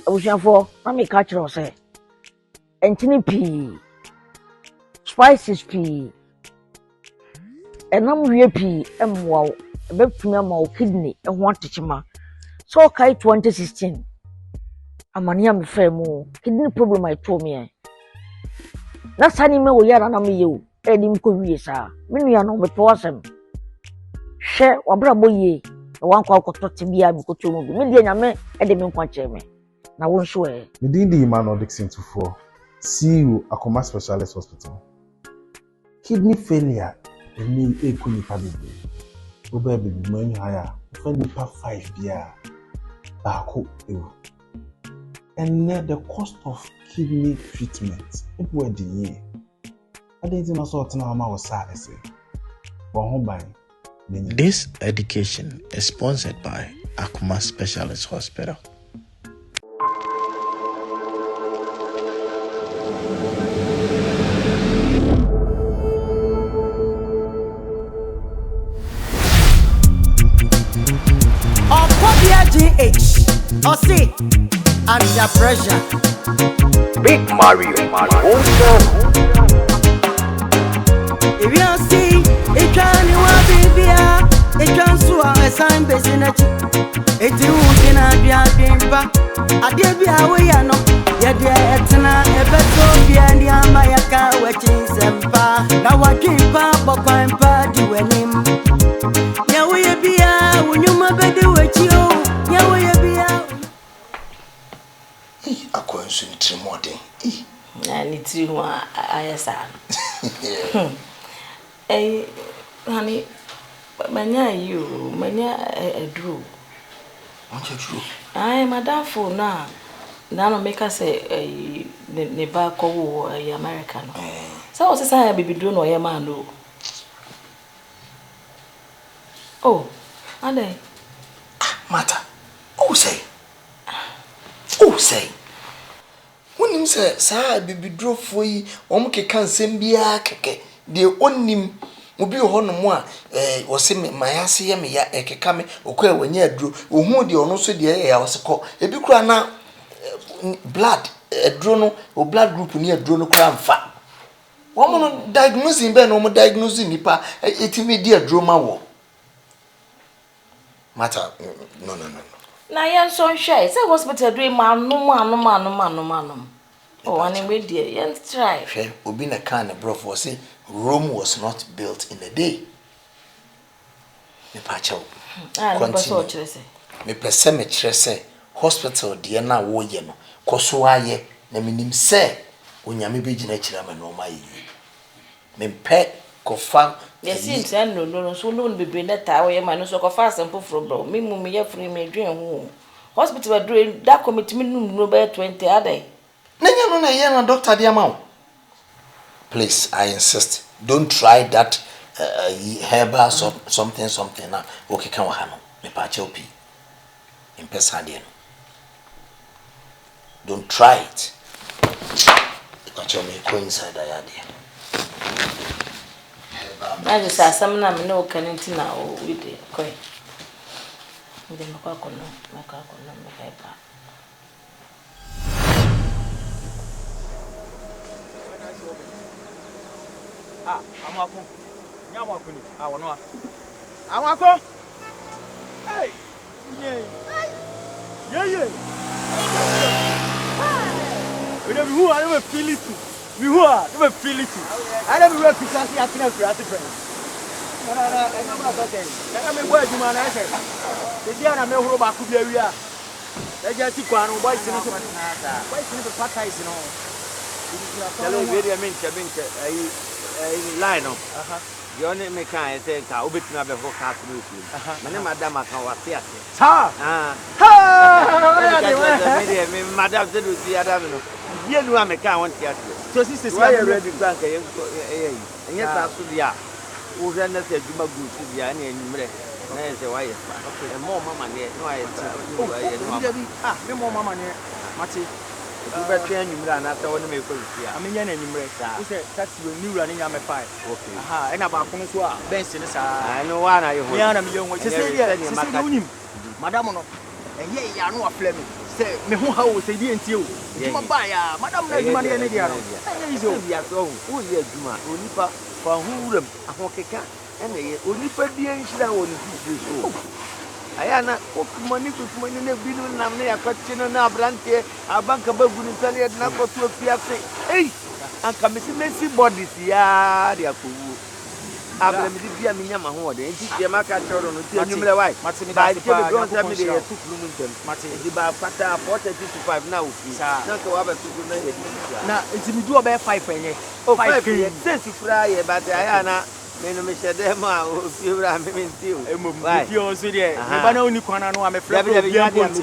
abusuafo na me ka kire say entini pii spices pii enam wie pii emwa ebetumi ama o kidney eho atechima so kai 2016 amania me fa mu kidney problem I told me na sani me wo yara na me ye o edim ko wie sa me nua no me to asem hwe wabra boye wan kwa kotote bia me koto mu me dia nyame ede me nkwa che me na won so e me din di Emmanuel Dixon Tufo CEO Akoma Specialist Hospital kidney failure eni ekuni pabibi oba bibi mani haya fa nipa 5 bia baako ewu and the cost of kidney treatment people the year I didn't know so na ma wasa ese bon ban. This education is sponsored by Akoma Specialist Hospital. GH or see under pressure. Big Mario. If you see it can you want baby it can so a sign business it won't in a biamba I did be away no ya dear etna e beto bi and ya mayaka watching sempa na watching pa bokwan pa di wenim ya we bia wonyuma bede wachio ya we bia akwansu ni trimodin na ni trimu ayesa honey, manya you, manya a drew. What's your true? I madam for now. Now make us a Nebako American. So what's this I be doing or your man do? Oh, are they? Matter. Oh say. When him say, sir, be drove for ye, omke can send be a keke. The onim obi hono mo a wose me mayase ye me ya ekeka me okwa wenye aduro ohu de ono so de ya woseko ebi kura na blood aduro no o blood group ni aduro no kura mfa wo mo no diagnosing be no mo diagnosing nipa etimi di aduro ma wo matter no na yan so hwe say hospital do manum oh and we there yan try hwe obi na kan na bro for say Rome was not built in a day. Me pacho. Me pese me trese hospital de na wo ye no. Koso aye na minim se onyame begina kira ma no ma yi. Me pe kofa yes it no so no be na ta wo ye ma no so kofa sample from bro. Me mu me ye free me dwen ho. Hospital do that committee me no be 20 adai. Nanya no na ye na doctor de ma. Please, I insist. Don't try that herbal something now. Okay, can we handle? Me pacho pi. In person, don't try it. Pacho me go inside the idea. I just say some na me no can into now with the koi. Ndi makako no me kai pa. Amako. Nyamako ni. Wono. Amako. Hey. Yeah. We don't who I never feel it. We who are never feel it. I never work with us here at friends. No, I'm not okay. Let me work you man I said. The dia na me horo ba ku bia wi a. E ja ti kwa no boy sinu so. Boy sinu so pata is no. Tell me very minke ai line up. You only me can say ka obetumi abefo ka through you. Mane madam aka wase ase. Ha. Me madam say do see adam no. Ye nu ameka want ase. So sister say ready bank enye sa so dia. Wo hwe na say adwuma go si dia na enwumre. Na say why yes. Okay, more mama ne no why yes. Me more mama ne mate. You better train you na ta woni me ko sia. Amenya na enwumre sa. Wo say taxi we ni wura ne nya me 5. Okay. Aha, ena ba kono so a bench ne sa. I know one na ye ho. Ya na me ye ho. Say dia unim. Madam no. Enye ya no afle me. say me ho ha wo say di enti o. Juma ba ya, madam na juma de ne dia no. Anya izo. Ya so wo ye juma, onipa fa huram ahokeka ene ye onipa bi enhira wo ne fi so. Ayana okumani na binu nam ne yakwati no na abrante abanka bagu ni tale na kotu afiase. Ei, anka mesi bodies ya dia kowu. Abra mi bia mi nyama ho de enti je maka choro no ti anwumre wai ba je be don sa mi de yetu kunu ntem di ba fata 4:35 na ofi na ko wa ba tugu na ye na enti mi du obe 5 enye o 5 sense fura ye ba te aya na me no me shede ma o fi bra me menti o fi o so de me ba na oni kwana no a me fra bia bonti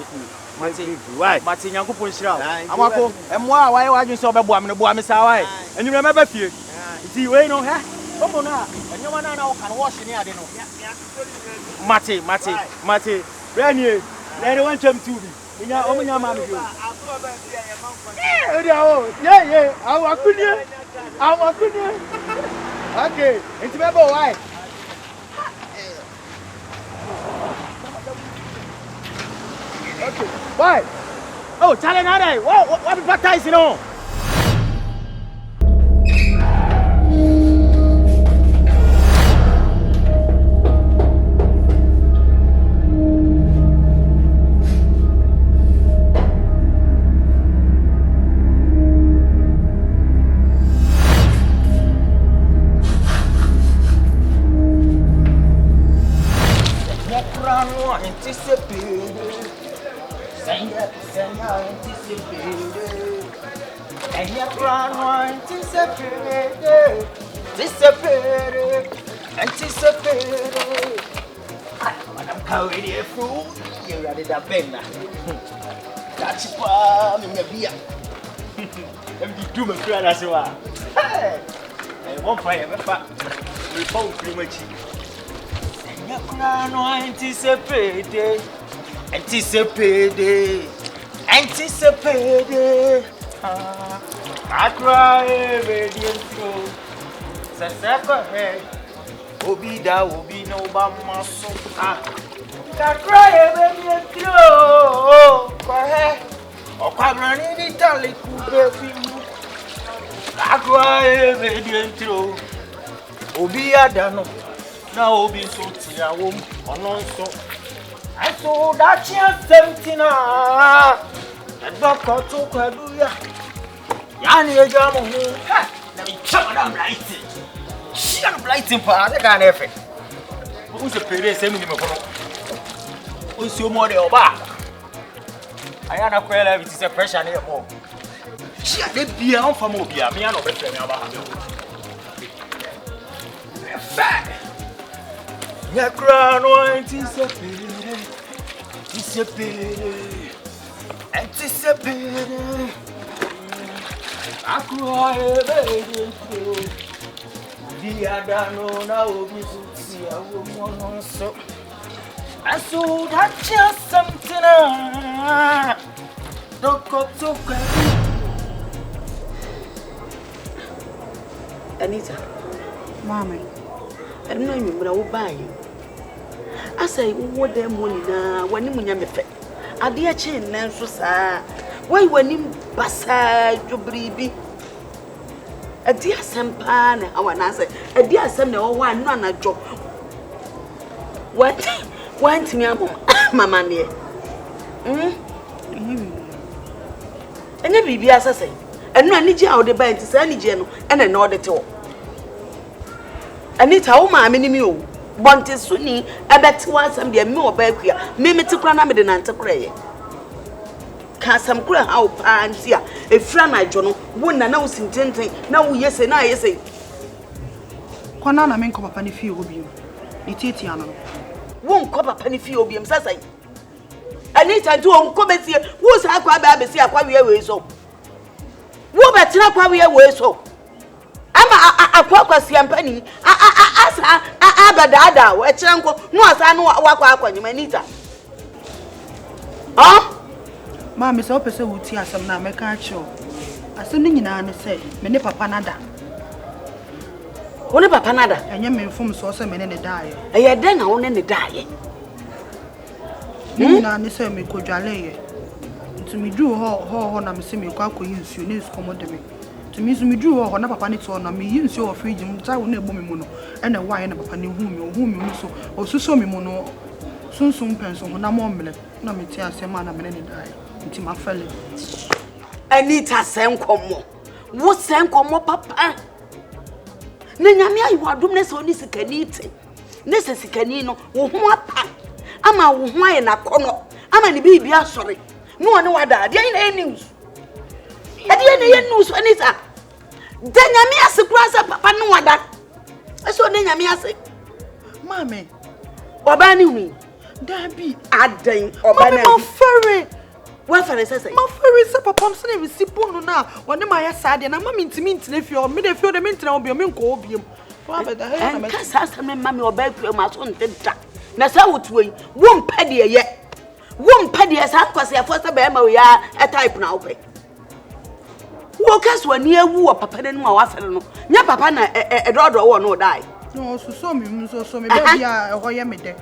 mati nyankopon shira amako emo a waye wadun se obeboa me no boa me sa waye anwumre me ba fie enti we no he Omo na, anyoma na o kan wash ni ade no. Mate. Renie, let one chum to be. Nya omo nya ma me yo. Yeah. Awakunie. Okay, enti be bo why? Okay. Why? Oh, challenge na dai. What be baptize no? Anticipated. I cry radiant through. Sasaka head. Obida will be no bama so. I cry radiant through. Cry. Oh, Quabran in Italy could be. I cry radiant through. Obia dano. Now Obi so tia wom on so. I saw that chance 17. And Doctor took her do ya. Yani a jam of me. Let me chop them lighting. She got lighting for other kind of effect. Who's the Payday sending him a photo? Who's your mother or back? I am a quail, it is a pressure near home. She had it be on for Mobia, me and over fact. Ya crown anticipated. I cry, baby. The other no now be see a woman so. I saw that just something. Don't go to Anita, Mommy, I don't know you, but I will buy you. I say, what them money now? When you me fe, I dear chain now so sa. Why when him basa you bribi? A dear sampana, I want answer. A dear son, no one, none a job. What? Want me, Mamma dear? And then be as I say, and no need you out the bank to send any general and an order to. Anita, oh, my minimum. Bonte Sunni, I bet once I'm the more back here. Mimi to cram in an pray. Can some cry out and see a friend I journal, wouldn't announce intending. Now, yes, and I say. Conana men come up and if you will be Nitiano. Won't come up and if you will be Sassay. Anita, do on come here. Who's I quite baby see a quite so? Who bet not quite so? I'm a quack champagne. Abadada, where Chanko, no, as I know what when you Anita. Huh? Mammy, so person would see us some now, make a show. As soon as you know, say, Mene Papanada. What about Panada? And you may form so many in the die. I had then on in the die. You know, I say me could jolly. to me do ho na me se me kwa koyi nsuo na esu komo de me to me so me do ho na papa ne to na me yi nsuo o fridge mu ta wo na ebo me mu no e na wa ye na papa ne hu me so o suso me mu no sunsun penso ho na mo mele na me ti asema na me ne dai nti ma fele Anita senkomo wo senkomo papa na nyame ayi wadom ne so ni sikanite ne se sikani no wo ho apa ama wo ho aye na kono ama ni bibi asore no one wada dia na news dia na news Anita da nyame ase kura se papa no wada eso ne nyame ase mame oba ni hu dabi adan oba na ma fere wa fere sese ma fere se papa m se na resipo no na wone ma ya sade na ma ntimi ntine fio me de fio de me ntina obi me nko obi wa be da he na me kasa asem ma me oba ku ma so nteda na sa wotu yi wo mpa de ye wo mpa de sa kwase afo se be ma ya e type na wo pe wo kaso ani ewu wo papa de no wa fere no nya papa na e dodo wo no dai no so me so me be bia ho ye me de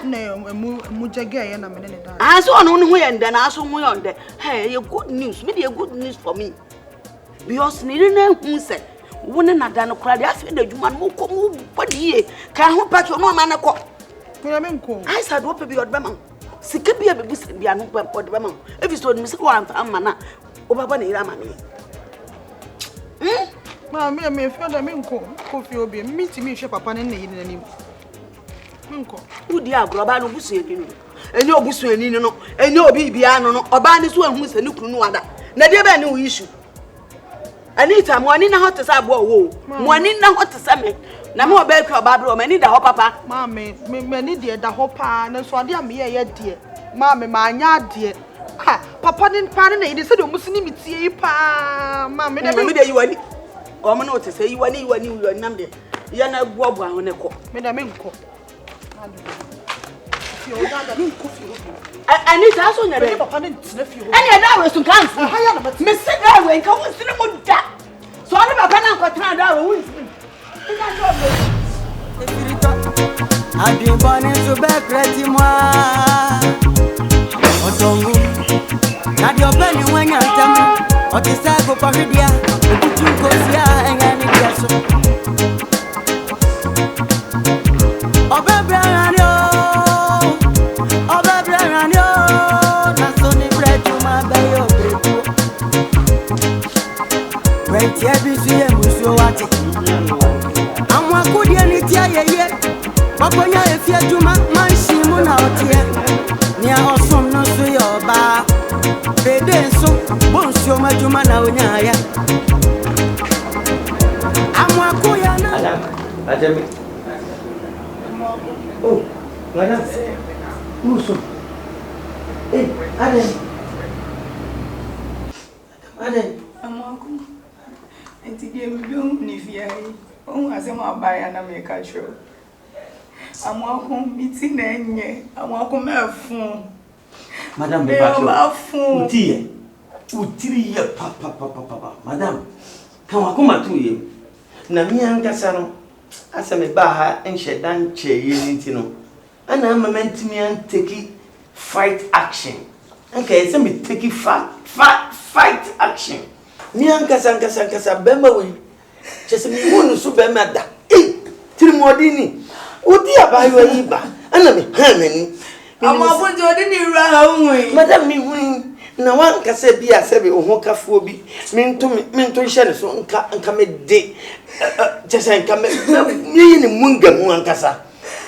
na mu jage ye na me ne dai so no ho ye nda na so ho ye nda hey ye good news me de good news for me because ni na hu se wone na da no kura de afi da djuma no ko mu bodie ka ho pa cho no ma na ko me nko I said wo pe bi odbe man sika bia be busa bia no pe odbe man efi so ni sika wa amfa na obaba na ira ma me ma me feel da me nko ko fi obi mi ti mi hwe papa ne yi na nim nko udi agroba no busu eni no eni obusu eni no eni obi bia no no oba ni so ehun se ni kunu no wada na de be ni wo issue Anita mo ani na hot sa abo wo mo ani na hot sa me na me oba ku oba bro me ni da ho papa ma me ni de da ho pa na so ade am ye de ma me ma anya de papa ni pa na yi de se do musini mitie pa ma me de yiwani o mo na o te se yiwani nam de ya na buabu ahun ne ko me da me nko Anita so nyare papa ne tina fi ho anya da we sun kan me se da we nka won sine mo da so ne papa na nko tana da we won sine ina do be efirito adibani so be kreti moi otongu na dio be ni wanya ntam o ti sa go pa hwedia otutu ko sia enga ni dia so Tiabisuye muso wati amwa kudia ni tia yeye wakonya efia juma manshimu na otie ni aosom no so yoba Payday so bonsio majuma na onyaya amwa kuya na Adam ajemi oh madam muso Adam Enti die biom ni fiai on asema baya na me ka show amwako miti na enye amwako mefun madam be ba show utiri ye papa madam kan wa ko matu ye na mi an kasa no aseme ba ha enhye dan che ye nti no ana moment mi an take fight action okay say me take fight action mi an kasa bema we chese mi wonu so bema da tirimodini odi abayo yi ba ana me ha mani amabojo odi ni ra ohun madam mi wuni na wan kasa bi asebe ohun kafuo bi minto hye ne so nka me de chese nka me yi ni munga mu an kasa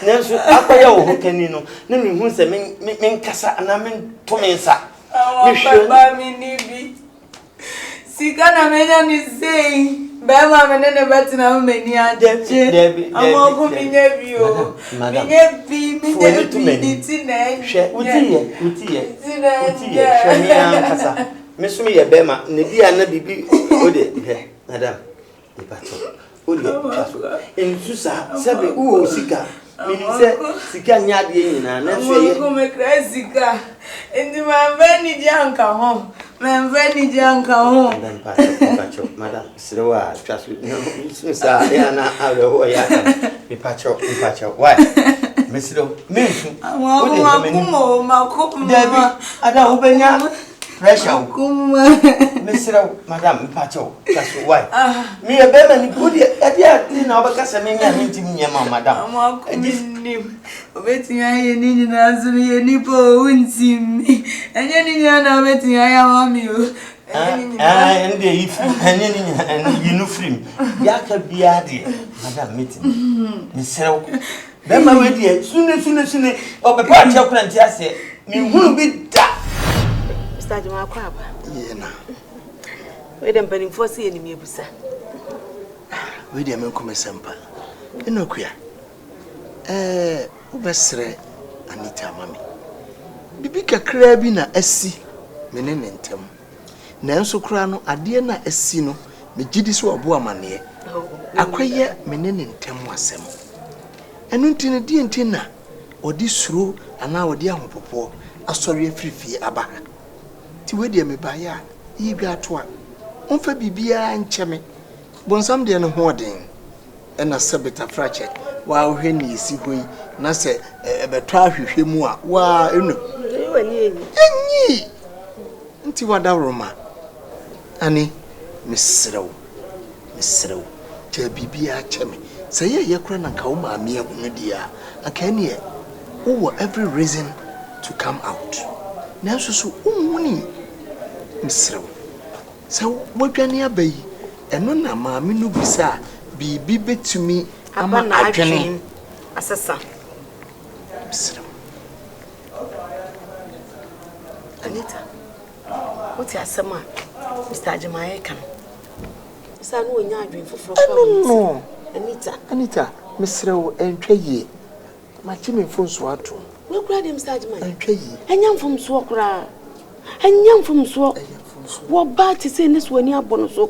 nanso akoya ohun kani no na mi hu se men kasa na men to men sa mi hwe ba mi ni bi Sikana menya ni sei bema menene batina meni adeche amoko minye bio minye bi tina hwe utiye hwe ya kasa mesumi ye bema ne bia na bibi ode he madam ipato ode ensusa sabe uwo sika minise sika nyade nyina na so ye amoko mekra sika endi maveni janka ho Menveni janka ho. Madam, Sroa, trust me. Sa ya na awo ya. Mi pacho. Why? Mesiro, mensu. Makumo. Debi, ada ubenya. Pressure. Mr. Madam Pacho, that's why. Me a better than good idea. Now, because I mean, I'm meeting your madam. I'm waiting. I need to answer me. Nipple won't see me. And you're now waiting. I am you. And if and you know, free. Yaka be added, Madam meeting. Mr. Then my way, dear, sooner, or the party of Plantia me will be that. Mr. Jama Crab. Yeah, Wait, I'm penning for seeing me, sir. Wait, I'm come a sample. No queer. Ubesre Anita, mammy. Bibika crabina SC, menentem. Nanso crano, Adiana Essino, me jidiso of Boamania. Acquire menentem wasem. And until a dear tinner, or this through an hour dear popo, a sorry free fee abba. Tiwedia me baya, ye got one. Unfa bibia and cheme. Bonsam de no hoarding. And a sabita fracture, while Henny see we, Nasa a betra himua, wa, you know. Ye, Ntiwada Roma. Annie, Miss Row, tell bibia cheme. Say ye cran and kauma mere media, a Kenya, who every reason to come out. Now so Miss Row. So what can you be? And no mammy no bisa be bibit to me. I'm a dream. Assessor. Anita, what's your summer? Mr. Jamaican. Son, when you're dream for no. Anita, Miss Row and Tray. My Jimmy from Swatu. No crowd him, Sergeant, and Tray. And young from Swakra. And young from Swak. What bad is in this when you're born so?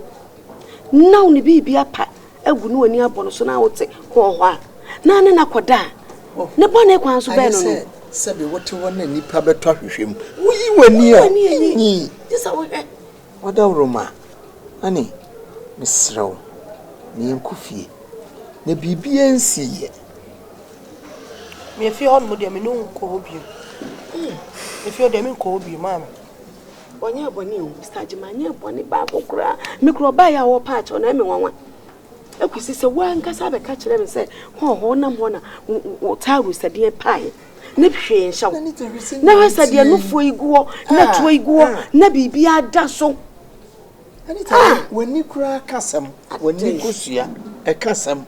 Now, the baby up. I would know when you're born so now. I would say, oh, none and aquada. No bonnet quans to said what you want any public talk with him. We were near me. This what our Roma, honey, Miss Row, me and Kofi, the BBNC. Me if you're on with them, no cold you. If you're them in cold you, mamma. When you're born, Mr. Jemania, Bonnie Barbo cry, micro buy our patch on everyone. I could see one cassava catch them and say, oh, Honor, what time was a dear pie. Nipshe and shout. Never said you're no for you go, not way go, Nebby be a dasso. When you cry, Cassam, when you go see a Cassam.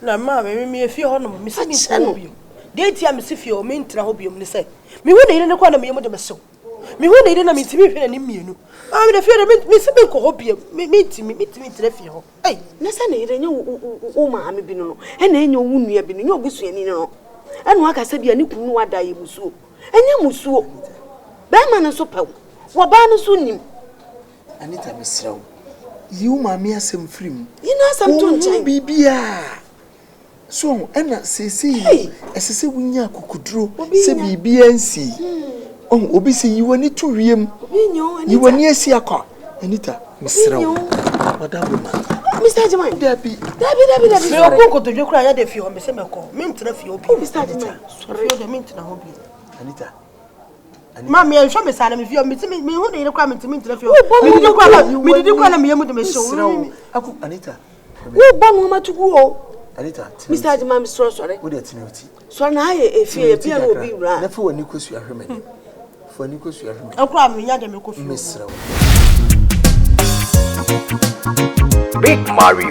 Now, mamma, me if you're on Miss Hobium. They tell me if you're meant to Hobium, they say. Me when they didn't call me a so. Me when they didn't meet me and immune. I mean, if you're Miss Hobium, meet me to the field. Hey, Nassani, they know, oh, mammy, and then your wound, you have been in your bush, and you know. And what I said, you knew what I was so. And you must so. Batman and so pale. What banner soon? Anita, Miss Row. You, mammy, some free. You know, some don't be beer. So, Anna says, as I say, when you could draw, say BNC. Oh, Obisi, you were need to ream. You were near Siaka. Anita, Miss Row. Madame. Mr. Jaman, Debbie, I go to your cry if you are Miss Emco. Mean to the few people. Mr. Jaman, sorry, the mint in a hobby. Anita. Mammy, I'll show me, Sam, if you are meeting me, who need to come to me to the few. We didn't call me with the show. Anita. Who born woman to go? Anita, Mr. Jaman, sorry, with it. So now, if you appear, will be right. Therefore, when you could see a remedy. For Nico's, you have a crime, you had a milk of Miss Big Mario,